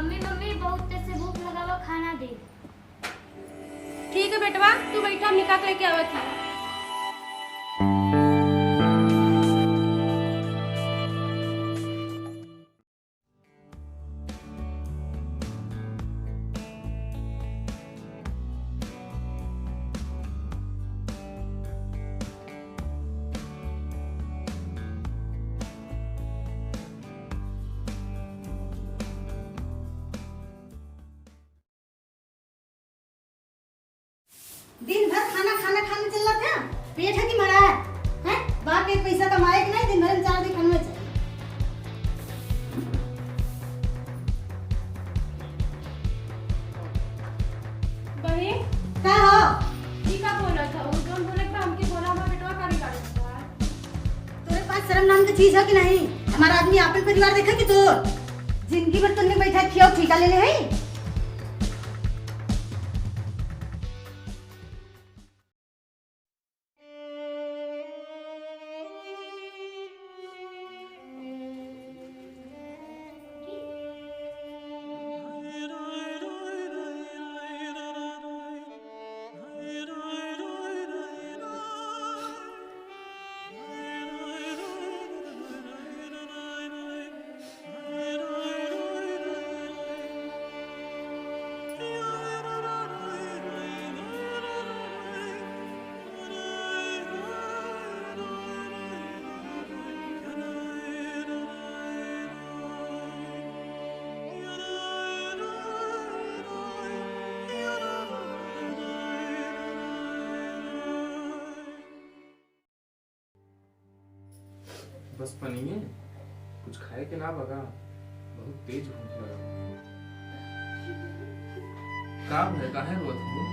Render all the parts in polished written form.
Mummy mummy बहुत तेज से भूख लगा हुआ, खाना दे। ठीक है बेटवा, तू बैठा, हम निकाल के लेके आवत है। दिन भर खाना खाना खाने चल रहा था, पेट है कि मरा है? बाप एक पैसा कमाए कि नहीं, दिन भर में 4 दिन खाने चाहिए। बहन क्या हो? जी का बोला था, वो जोन बोले था हमके बोला हमारा बेटवा का रिगार्ड था। तेरे पास शर्म नाम की चीज है कि नहीं? हमारा आदमी आपन परिवार देखा कि तो जिंदगी भर तुमने बैठा खियो ठीका ले ले है। बस पनीए कुछ खाए के ना बगा, बहुत तेज भूख लगा। का है काहे रोत हो?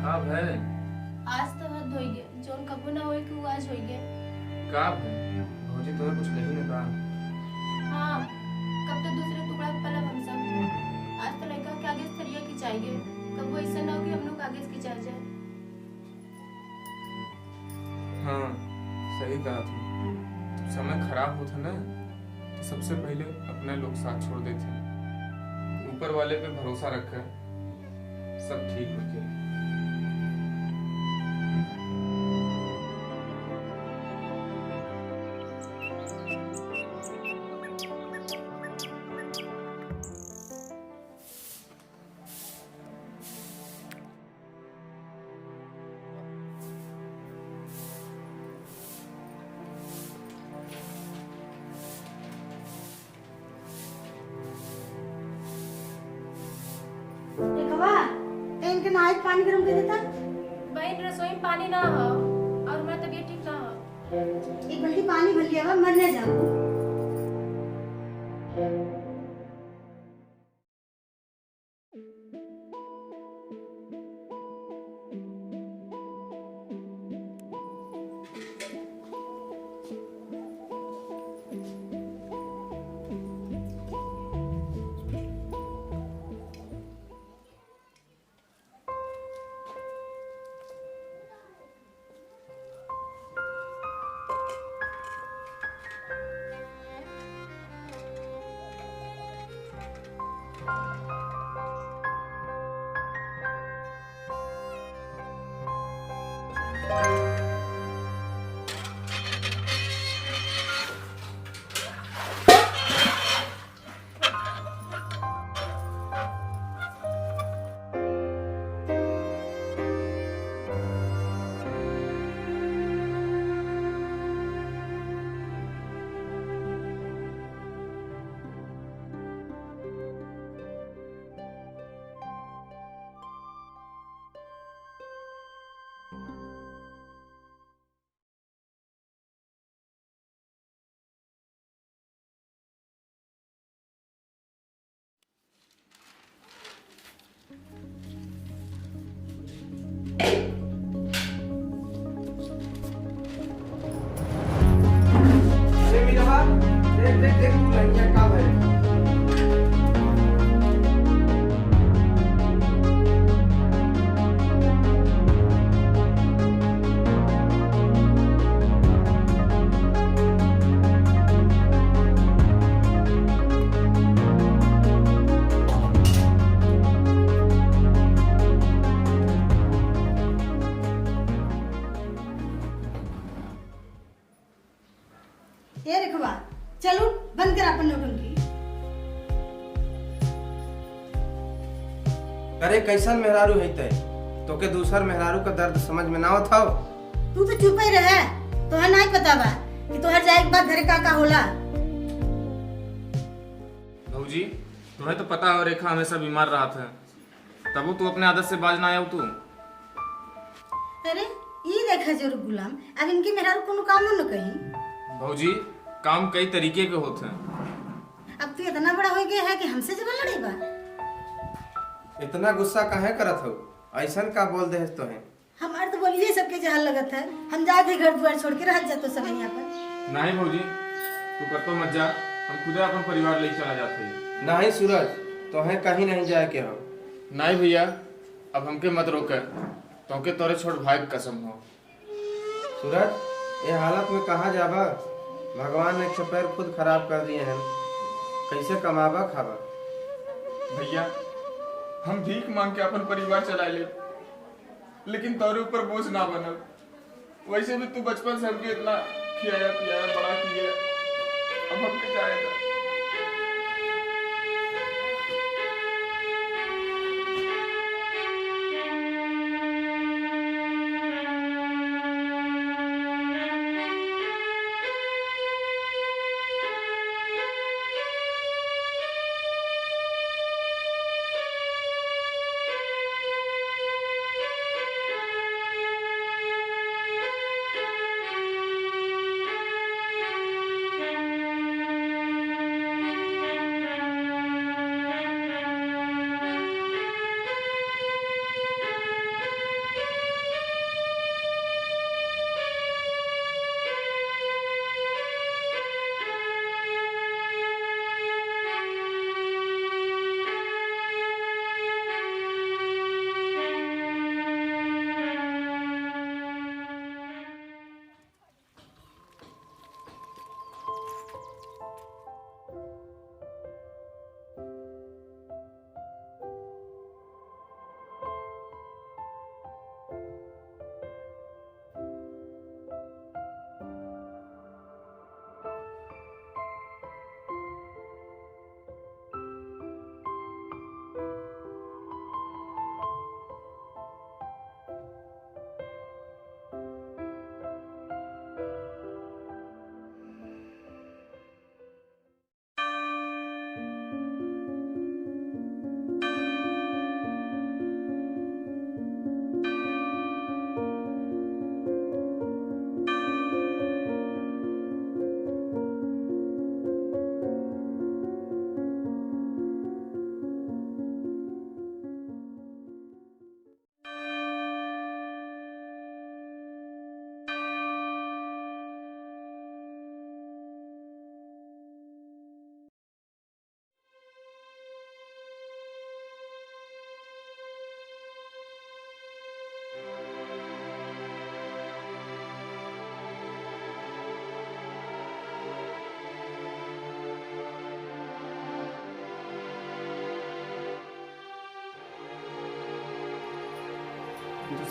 का है? आज तो हाथ धोई गए, जोन कबो ना होए कि वो आज होई गए। का है? भौजी तुम्हें कुछ कही ना का? हाँ, कब तक दूसरे टुकड़ा पे पलक हम सब। आज तो लड़का के आगे थरिया की चाहिए, कब वो ऐसा ना हो कि हम लोग आगे की चाह जाए। हाँ सही कहा तुम। जब समय खराब होता ना तो सबसे पहले अपने लोग साथ छोड़ देते, ऊपर वाले पे भरोसा रखकर सब ठीक हो जाए। देखवा, इनके नहाए के पानी गरम कर देता। बहन रसोई में पानी ना हो और हमारा तबीयत ठीक ना हो। एक बल्टी पानी भर लिया, मरने जाओ। अरे कैसन मेहरारू है तय तोके दूसर मेहरारू का दर्द समझ में ना होता हो। तू तो चुप ही रहे, तोहर नहीं पता बा कि तोहर जाए के बाद घर का होला। भौजी तुम्हें तो पता है रेखा हमेशा बीमार रहा था, तब तू अपने आदत से बाज ना आया तू। अरे ई देखा जरूर गुलाम, अब इनकी मेहरारू कोनो काम न कही। भौजी काम कई तरीके के होते हैं। अब तू इतना बड़ा हो गया है कि हमसे जबल लड़ेगा। इतना गुस्सा काहे करत हो, ऐसन का बोल दे तो है। हमार तो बोलिए सबके जहां लगत है, हम जाके घर द्वार छोड़ के रह जातो सब यहाँ पर। नहीं भौजी तू करतो मत जा, हम खुद अपन परिवार लेके चला जाते हैं। नहीं सूरज तो है कहीं नहीं जाए के हो। नहीं भैया अब हमके मत रोके, तोके तोरे छोड़ भाई की कसम हो। सूरज ये हालत में कहाँ जाबा, भगवान ने पैर खुद खराब कर दिए हैं, कैसे कमाबा खाबा। भैया हम भीख मांग के अपन परिवार चला ले, लेकिन तोरे ऊपर बोझ ना बनब। वैसे भी तू बचपन से हमके इतना खिलाया पिलाया बड़ा किया, अब हमके जाएगा।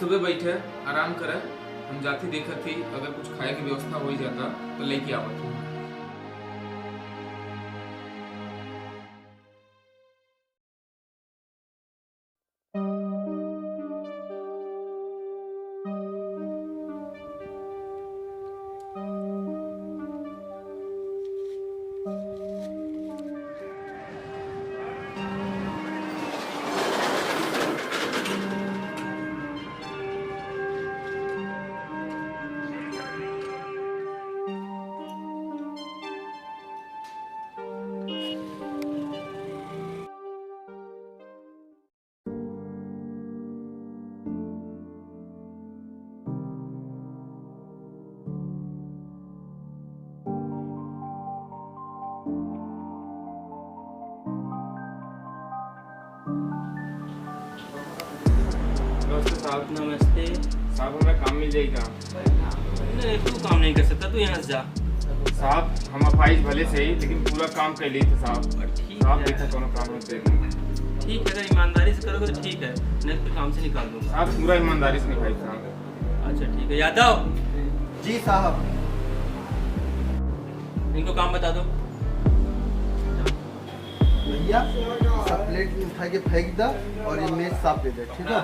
सुबह बैठे आराम करे, हम जाती देखा थी अगर कुछ खाए की व्यवस्था हो ही जाता तो लेके आवत थी। साहब नमस्ते। साहब हमें काम मिल जाएगा? नहीं तू काम नहीं कर सकता, तू यहाँ से जा। साहब हम अफाइज भले से ही लेकिन पूरा काम कर लिए थे साहब। ठीक साहब है, देखो दोनों काम होते ठीक है, अगर ईमानदारी से करोगे तो ठीक है, नहीं तो काम से निकाल दूंगा। साहब पूरा ईमानदारी से निभाई साहब। अच्छा ठीक है, यादव जी साहब। इनको काम बता दो। भैया सब प्लेट उठा के फेंक दे और ये मेज साफ दे दे, ठीक है?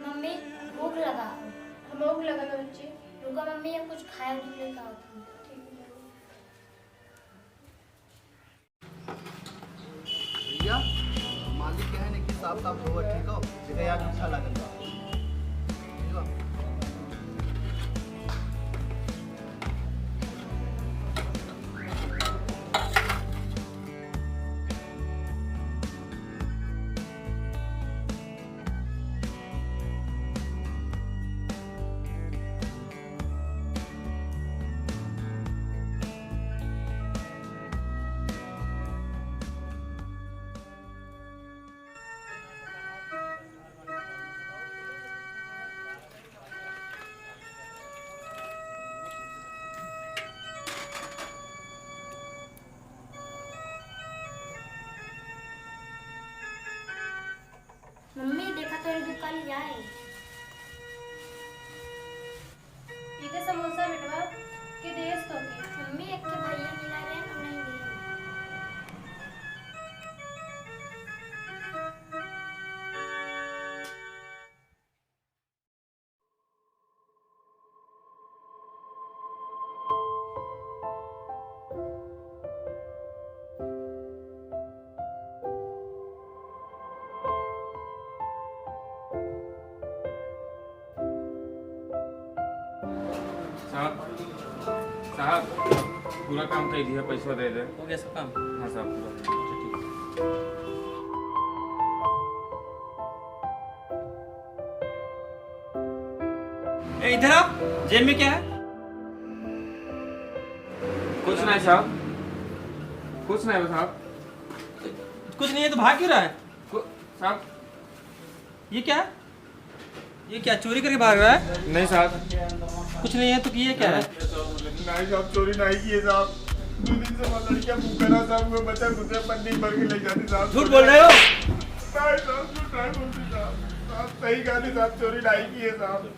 मम्मी भूख लगा। हमें भूख लगा था बच्चे। रुको मम्मी, ये कुछ खाया भी लेकर आओ तुम। भैया मालिक कहे ने कि साफ साफ होगा, ठीक हो? देखा यार अच्छा लगेगा, ठीक हो? मम्मी देखा तो एक दुकान जाए। इधर समोसा बेटवा के देश तो के। मम्मी एक के भैया मिला रहे हैं, नहीं दिए। साहब पूरा काम कर दिया, पैसा दे दे। हो गया सब काम? हाँ साहब पूरा। अच्छा ठीक है। ए इधर आ, जेब में क्या है? कुछ नहीं साहब, कुछ नहीं साहब। कुछ नहीं है तो भाग क्यों रहा है? साहब ये क्या है? ये क्या चोरी करके भाग रहा है? नहीं साहब। कुछ नहीं है तो ये क्या है? नहीं साहब, चोरी नहीं की है साहब। 2 दिन से वो लड़कियां भूखा ना साहब, वो बच्चा गुजरे पन्नी भर के ले जाती साहब। झूठ बोल रहे हो? नहीं साहब, झूठ नहीं बोलती साहब। साहब सही कहा थी साहब, चोरी नहीं की है साहब।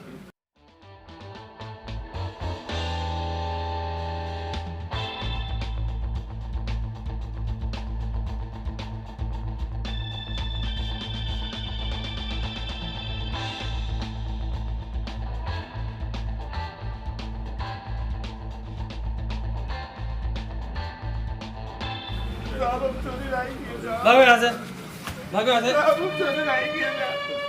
साहब हम चोरी नहीं की है साहब। भागो यहाँ से, भागो यहाँ से। साहब हम चोरी नहीं की है साहब।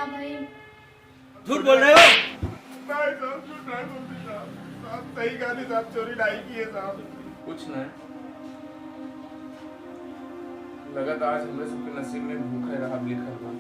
का भाई? झूठ बोल रहे हो? नहीं साहब, झूठ नहीं बोलती साहब। साहब सही कहा साहब, चोरी नहीं की है साहब। कुछ नहीं, लगा था आज हमारे सबके नसीब में भूखा रहा लिखा हुआ।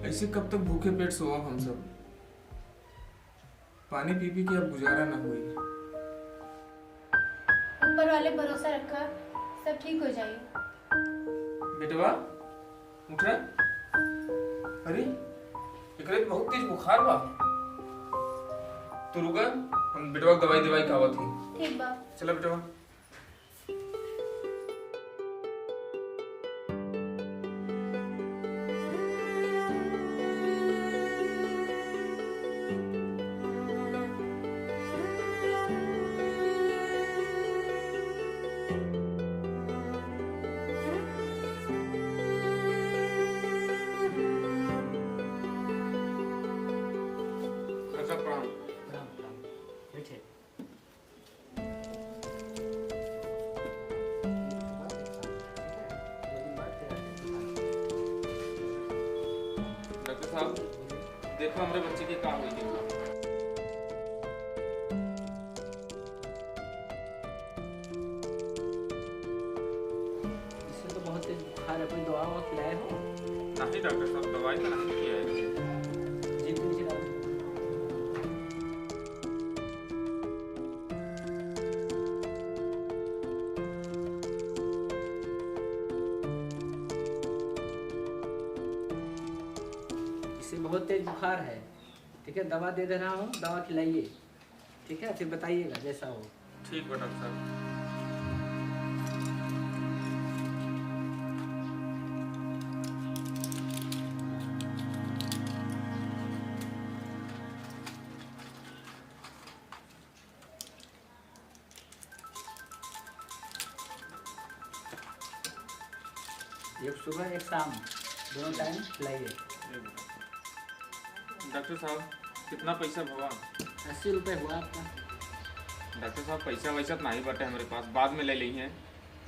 ऐसे कब तक भूखे पेट सोआ हम सब? पानी पी पी के अब गुजारा ना हुई। ऊपर वाले भरोसा रखा, सब ठीक हो जाएगी। बेटवा उठ रहा? अरे एकरे तो बहुत तेज बुखार बा। तो रुका, हम बेटवा को दवाई दवाई खावा थी। ठीक बा। चला बेटवा। डॉक्टर साहब देखो हमारे बच्चे की का हुई देखो। इससे तो बहुत तेज बुखार है, कोई दवा ववा खिलाए हो? नहीं डॉक्टर साहब, दवाई तो नहीं किया है। जी कुछ खिलाओ। इससे बहुत तेज बुखार है, ठीक है, दवा दे दे रहा हूँ, दवा खिलाइए, ठीक है, फिर बताइएगा जैसा हो। ठीक बा डॉक्टर साहब। एक सुबह एक शाम दोनों टाइम खिलाइए। डॉक्टर साहब कितना पैसा भवा? 80 रुपये हुआ आपका। डॉक्टर साहब पैसा वैसा तो नहीं बटे हमारे पास, बाद में ले ली है।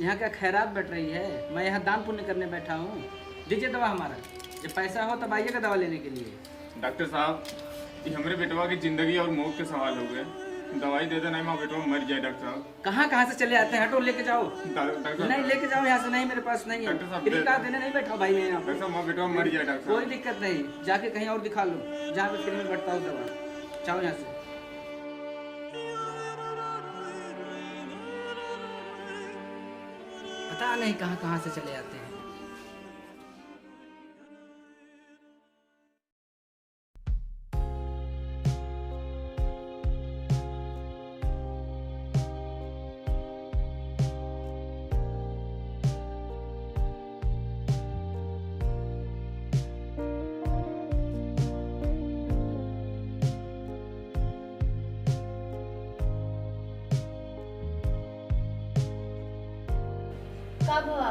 यहाँ क्या खैरात बट रही है? मैं यहाँ दान पुण्य करने बैठा हूँ, दीजिए दवा हमारा, जब पैसा हो तब आइएगा दवा लेने के लिए। डॉक्टर साहब ये हमारे बेटवा की जिंदगी और मौत के सवाल हो गए, दवाई दे देना, माँ बेटवा मर जाए। डॉक्टर साहब कहाँ से चले आते हैं, हटो लेके जाओ। डॉक्टर नहीं लेके जाओ यहाँ से, नहीं मेरे पास नहीं है, डॉक्टर साहब, फ्री का देने नहीं बैठा हूँ भाई मैं यहाँ डॉक्टर पे। साहब माँ बेटवा मर जाए। डॉक्टर कोई दिक्कत नहीं, जाके कहीं और दिखा लो, जहाँ पे फ्री में बैठता हूँ दवा। जाओ यहाँ से। पता नहीं कहाँ से चले आते हैं। कब हुआ?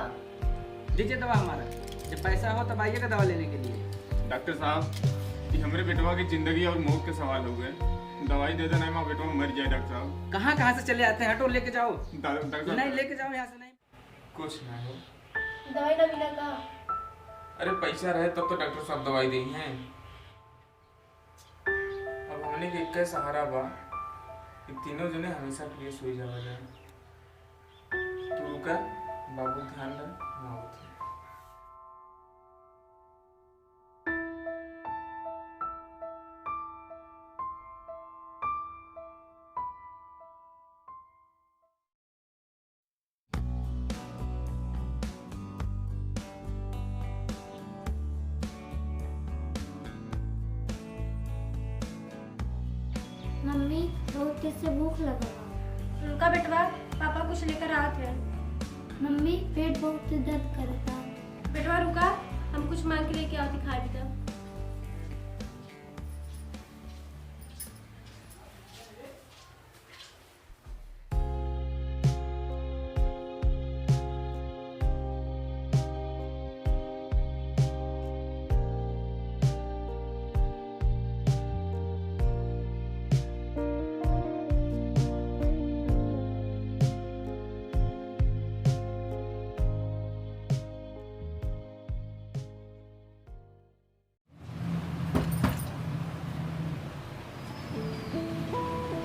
दीजिए दवा हमारा, जब पैसा हो तब आइएगा दवा लेने के लिए। डॉक्टर साहब ये हमारे बेटवा की जिंदगी और मौत के सवाल हो गए, दवाई दे देना है, बेटवा मर जाए। डॉक्टर साहब कहाँ से चले आते हैं, हटो लेके जाओ। डॉक्टर नहीं लेके जाओ यहाँ से। नहीं कुछ नहीं हो। दवाई ना मिला का? अरे पैसा रहे तब तो डॉक्टर साहब दवाई दी हैं। अब हमने के एक सहारा बा, तीनों जने हमेशा के लिए सोई जावा जाए। तू रुका, बाबू ध्यान रख, मैं आऊँ। मम्मी बहुत तेज से भूख लगा बा। रुका बेटवा, पापा कुछ लेकर आते हैं। मम्मी पेट बहुत दर्द करता। बेटवा रुका, हम कुछ मांग के लेके आती खा भी।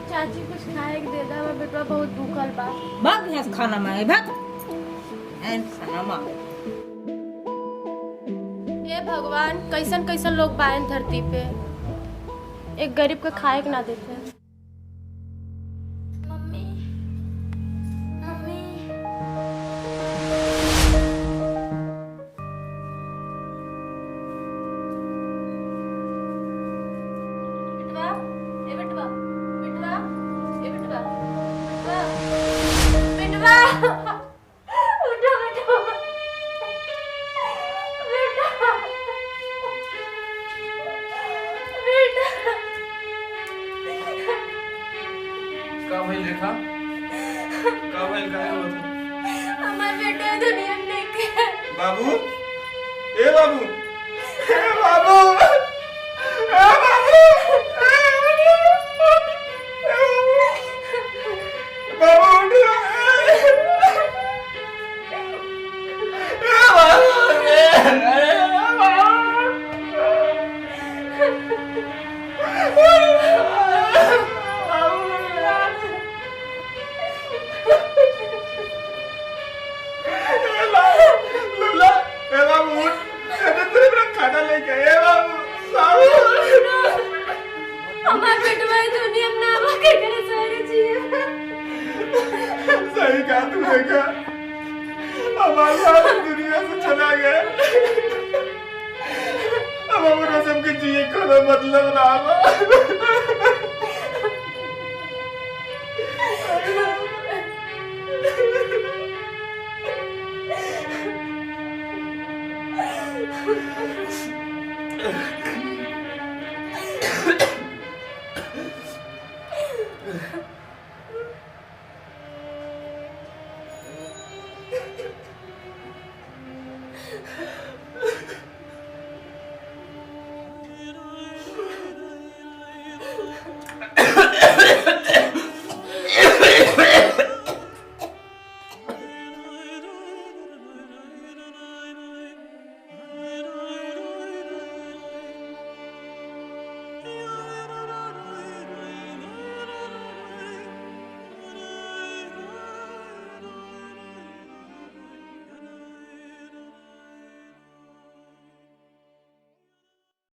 चाची कुछ खाए के दे दा, हमार बेटवा बहुत भूखल बा। भाग यहाँ से खाना मांगे, भाग खाना मांगे। हे भगवान, कैसन कैसन लोग बायन धरती पे, एक गरीब के खाए के ना देते। मम्मी मम्मी बेटवा, ए बेटवा, बेटवा, ए बेटवा, बेटवा, बेटवा, उठो बेटवा, बेटा, बेटा, का भइल रेखा? का भइल काहे हो? हमार बेटा दुनिया में नहीं के। बाबू, ए बाबू, ए बाबू, ए बाबू, बाबू खाना लेके ए बाबू, हमार बेटवा दुनिया में ना के करे सारी चीज। सही कहा तू देखा, हमारा सारा दुनिया से चला गया। अब हमारा सबके जिए का मतलब रहा।